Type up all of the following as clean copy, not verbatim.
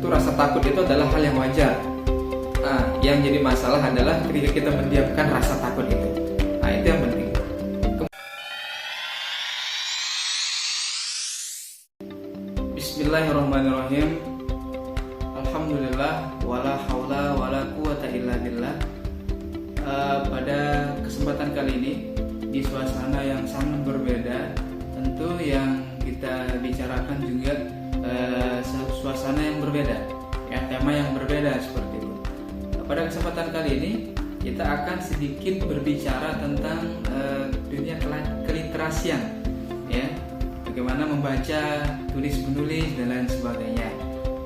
tentu rasa takut itu adalah hal yang wajar. Nah, yang jadi masalah adalah ketika kita mendiamkan rasa takut itu. Nah, itu yang penting. Bismillahirrahmanirrahim. Alhamdulillah, wala haula wala quwata illa billah. Pada kesempatan kali ini di suasana yang sangat berbeda, tentu yang kita bicarakan juga suasana yang berbeda, ya, tema yang berbeda seperti itu. Pada kesempatan kali ini kita akan sedikit berbicara tentang dunia keliterasian, ya, bagaimana membaca, tulis menulis dan lain sebagainya.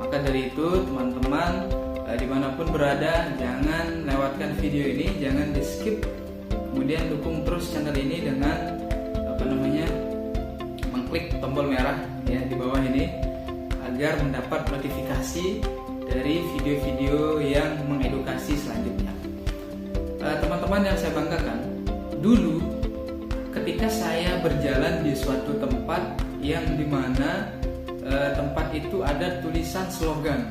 Maka dari itu teman-teman dimanapun berada, jangan lewatkan video ini, jangan di skip, kemudian dukung terus channel ini dengan mengklik tombol merah ya di bawah ini agar mendapat notifikasi dari video-video yang mengedukasi selanjutnya. Teman-teman yang saya banggakan, dulu ketika saya berjalan di suatu tempat yang dimana tempat itu ada tulisan slogan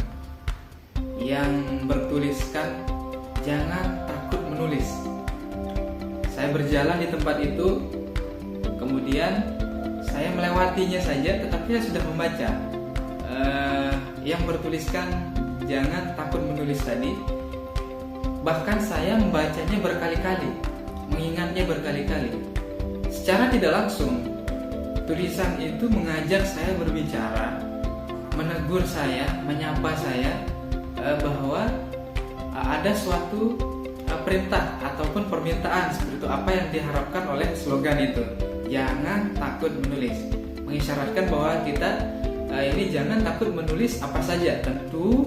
yang bertuliskan jangan takut menulis. Saya berjalan di tempat itu, kemudian saya melewatinya saja, tetapi saya sudah membaca yang bertuliskan jangan takut menulis tadi. Bahkan saya membacanya berkali-kali, mengingatnya berkali-kali. Secara tidak langsung, tulisan itu mengajak saya berbicara, menegur saya, menyapa saya bahwa ada suatu perintah ataupun permintaan seperti itu, apa yang diharapkan oleh slogan itu, jangan takut menulis, mengisyaratkan bahwa kita ini jangan takut menulis apa saja, tentu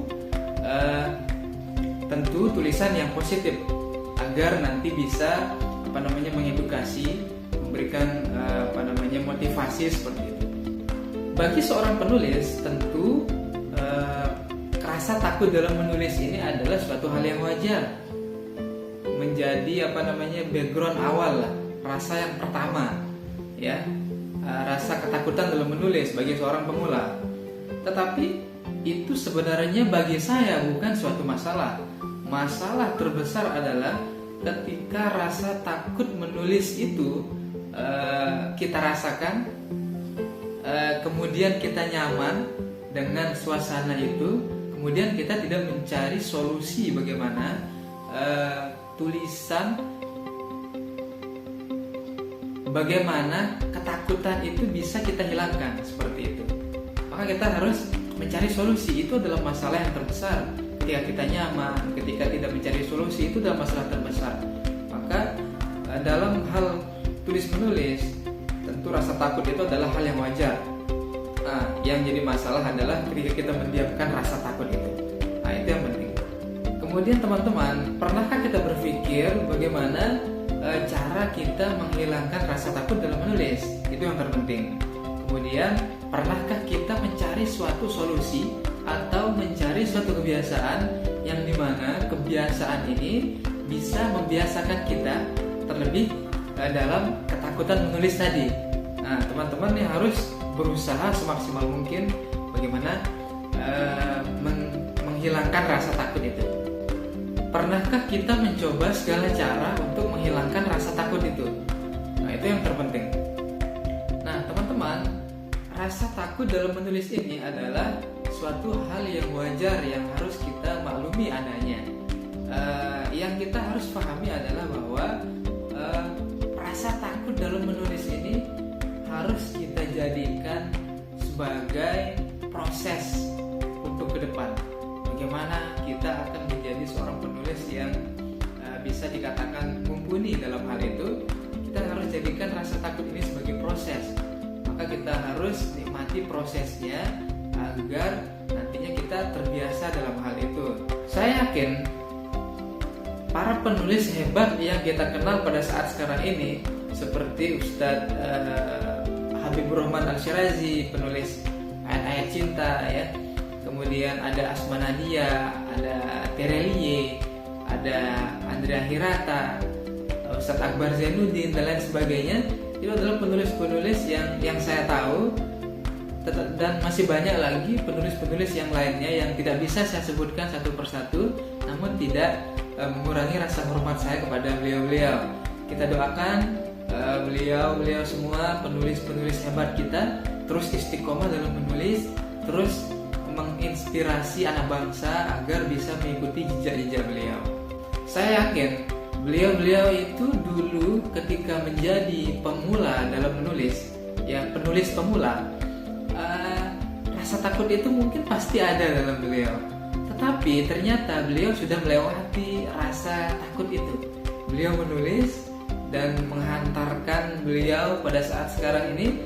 tulisan yang positif agar nanti bisa mengedukasi, memberikan motivasi seperti itu. Bagi seorang penulis tentu rasa takut dalam menulis ini adalah suatu hal yang wajar, menjadi background awal lah, rasa yang pertama, ya, rasa ketakutan dalam menulis bagi seorang pemula. Tetapi itu sebenarnya bagi saya bukan suatu masalah. Masalah terbesar adalah ketika rasa takut menulis itu kita rasakan, kemudian kita nyaman dengan suasana itu, kemudian kita tidak mencari solusi bagaimana bagaimana ketakutan itu bisa kita hilangkan seperti itu. Maka kita harus mencari solusi. Itu adalah masalah yang terbesar. Ketika kita nyaman, ketika tidak mencari solusi, itu adalah masalah terbesar. Maka dalam hal tulis menulis, tentu rasa takut itu adalah hal yang wajar. Nah, yang jadi masalah adalah ketika kita mendiamkan rasa takut itu. Nah, itu yang penting. Kemudian teman-teman, pernahkah kita berpikir bagaimana cara kita menghilangkan rasa takut dalam menulis? Itu yang terpenting. Kemudian, pernahkah kita mencari suatu solusi atau mencari suatu kebiasaan yang dimana kebiasaan ini bisa membiasakan kita terlebih dalam ketakutan menulis tadi? Nah, teman-teman ini harus berusaha semaksimal mungkin bagaimana menghilangkan rasa takut itu. Pernahkah kita mencoba segala cara untuk menghilangkan rasa takut itu? Nah, itu yang terpenting. Nah, teman-teman, rasa takut dalam menulis ini adalah suatu hal yang wajar yang harus kita maklumi adanya. Yang kita harus pahami adalah bahwa rasa takut dalam menulis ini harus kita jadikan sebagai proses untuk ke depan. Bagaimana kita akan menjadi seorang penulis yang bisa dikatakan mumpuni dalam hal itu, kita harus jadikan rasa takut ini sebagai proses. Maka kita harus nikmati prosesnya agar nantinya kita terbiasa dalam hal itu. Saya yakin para penulis hebat yang kita kenal pada saat sekarang ini seperti Ustadz Habibur Rahman Al-Syirazi, penulis ayat-ayat cinta, ya. Kemudian ada Asma Nadia, ada Terelie, ada Andrea Hirata, Ustadz Akbar Zainuddin dan lain sebagainya. Itu adalah penulis-penulis yang saya tahu dan masih banyak lagi penulis-penulis yang lainnya yang tidak bisa saya sebutkan satu persatu, namun tidak mengurangi rasa hormat saya kepada beliau-beliau. Kita doakan beliau-beliau semua penulis-penulis hebat kita terus istiqomah dalam menulis, terus menginspirasi anak bangsa agar bisa mengikuti jejak-jejak beliau. Saya yakin beliau-beliau itu dulu ketika menjadi pemula dalam menulis, ya penulis pemula, rasa takut itu mungkin pasti ada dalam beliau. Tetapi ternyata beliau sudah melewati rasa takut itu. Beliau menulis dan menghantarkan beliau pada saat sekarang ini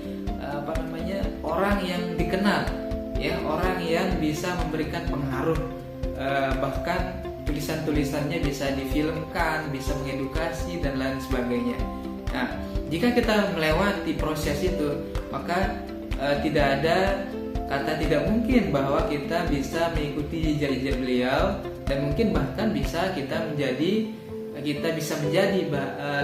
orang yang dikenal, ya, orang yang bisa memberikan pengaruh, bahkan tulisan-tulisannya bisa difilmkan, bisa mengedukasi dan lain sebagainya. Nah, jika kita melewati proses itu, maka tidak ada kata tidak mungkin bahwa kita bisa mengikuti jejak-jejak beliau, dan mungkin bahkan kita bisa menjadi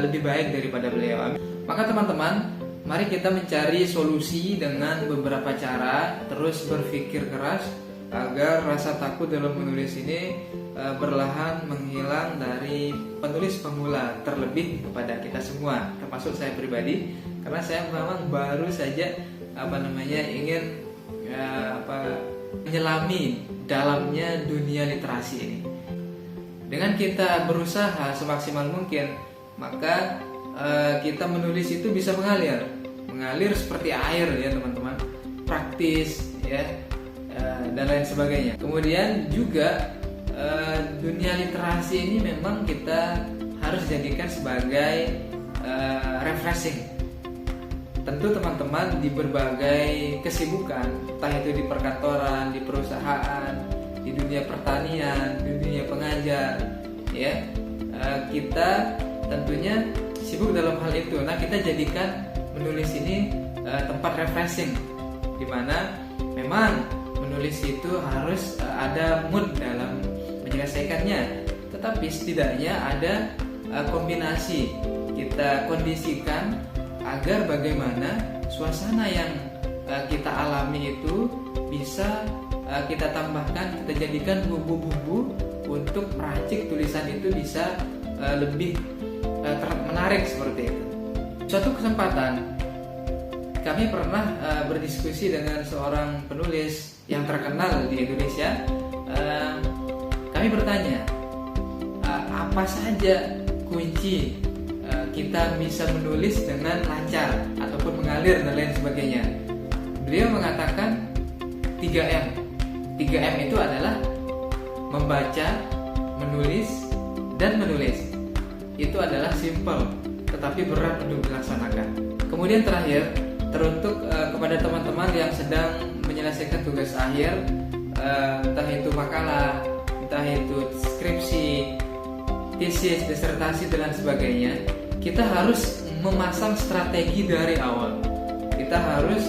lebih baik daripada beliau. Maka teman-teman, mari kita mencari solusi dengan beberapa cara, terus berpikir keras agar rasa takut dalam menulis ini perlahan menghilang dari penulis pemula, terlebih kepada kita semua, termasuk saya pribadi, karena saya memang baru saja ingin menyelami dalamnya dunia literasi ini. Dengan kita berusaha semaksimal mungkin, maka kita menulis itu bisa mengalir seperti air, ya teman-teman, praktis, ya, dan lain sebagainya. Kemudian juga dunia literasi ini memang kita harus jadikan sebagai refreshing. Tentu teman-teman di berbagai kesibukan, entah itu di perkantoran, di perusahaan, di dunia pertanian, di dunia pengajar, ya, kita tentunya sibuk dalam hal itu. Nah, kita jadikan menulis ini tempat refreshing, di mana memang menulis itu harus ada mood dalam menyelesaikannya, tetapi setidaknya ada kombinasi. Kita kondisikan agar bagaimana suasana yang kita alami itu bisa kita tambahkan, kita jadikan bumbu-bumbu untuk meracik tulisan itu bisa lebih menarik seperti itu. Suatu kesempatan kami pernah berdiskusi dengan seorang penulis yang terkenal di Indonesia. Kami bertanya, apa saja kunci kita bisa menulis dengan lancar ataupun mengalir dan lain sebagainya. Beliau mengatakan 3M. 3M itu adalah membaca, menulis, dan menulis. Itu adalah simple tetapi berat untuk dilaksanakan. Kemudian terakhir, teruntuk kepada teman-teman yang sedang menyelesaikan tugas akhir, entah itu makalah, entah itu skripsi, tesis, disertasi, dan lain sebagainya, kita harus memasang strategi dari awal. Kita harus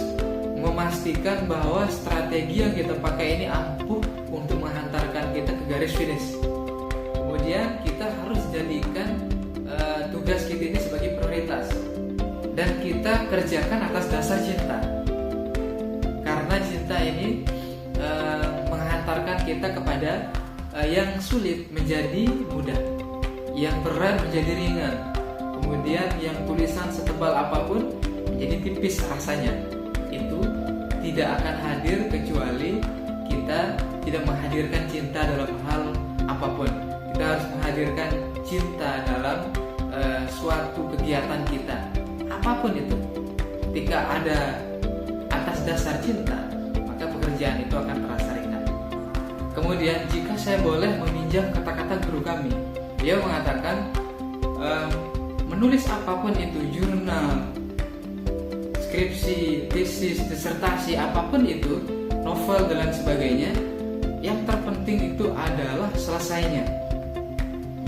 memastikan bahwa strategi yang kita pakai ini ampuh untuk menghantarkan kita ke garis finish. Kemudian kita harus jadikan tugas kita ini sebagai prioritas, dan kita kerjakan atas dasar cinta. Karena cinta ini menghantarkan kita kepada yang sulit menjadi mudah, yang berat menjadi ringan, kemudian yang tulisan setebal apapun menjadi tipis rasanya. Itu tidak akan hadir kecuali kita tidak menghadirkan cinta dalam hal apapun. Kita harus menghadirkan cinta dalam suatu kegiatan kita, apapun itu. Ketika ada atas dasar cinta, maka pekerjaan itu akan terasa ringan. Kemudian jika saya boleh meminjam kata-kata guru kami, dia mengatakan menulis apapun itu, jurnal, skripsi, tesis, disertasi, apapun itu, novel dan lain sebagainya, yang terpenting itu adalah selesainya.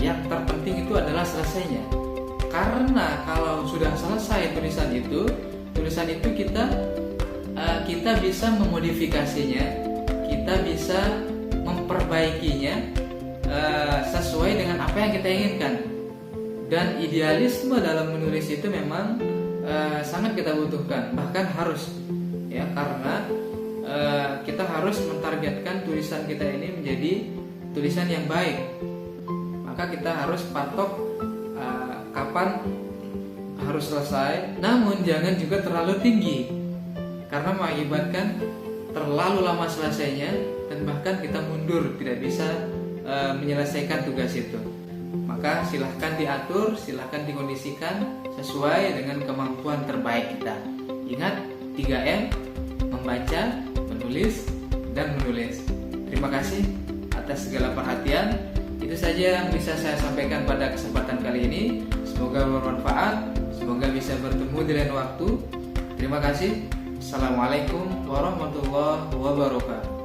Yang terpenting itu adalah selesainya. Karena kalau sudah selesai tulisan itu kita bisa memodifikasinya, kita bisa memperbaikinya sesuai dengan apa yang kita inginkan. Dan idealisme dalam menulis itu memang sangat kita butuhkan, bahkan harus, ya, karena kita harus mentargetkan tulisan kita ini menjadi tulisan yang baik. Maka kita harus patok kapan harus selesai, namun jangan juga terlalu tinggi karena mengakibatkan terlalu lama selesainya dan bahkan kita mundur, tidak bisa menyelesaikan tugas itu. Maka silahkan diatur, silahkan dikondisikan sesuai dengan kemampuan terbaik kita. Ingat 3M, membaca, menulis, dan menulis. Terima kasih atas segala perhatian. Itu saja yang bisa saya sampaikan pada kesempatan kali ini. Semoga bermanfaat, semoga bisa bertemu di lain waktu. Terima kasih. Assalamualaikum warahmatullahi wabarakatuh.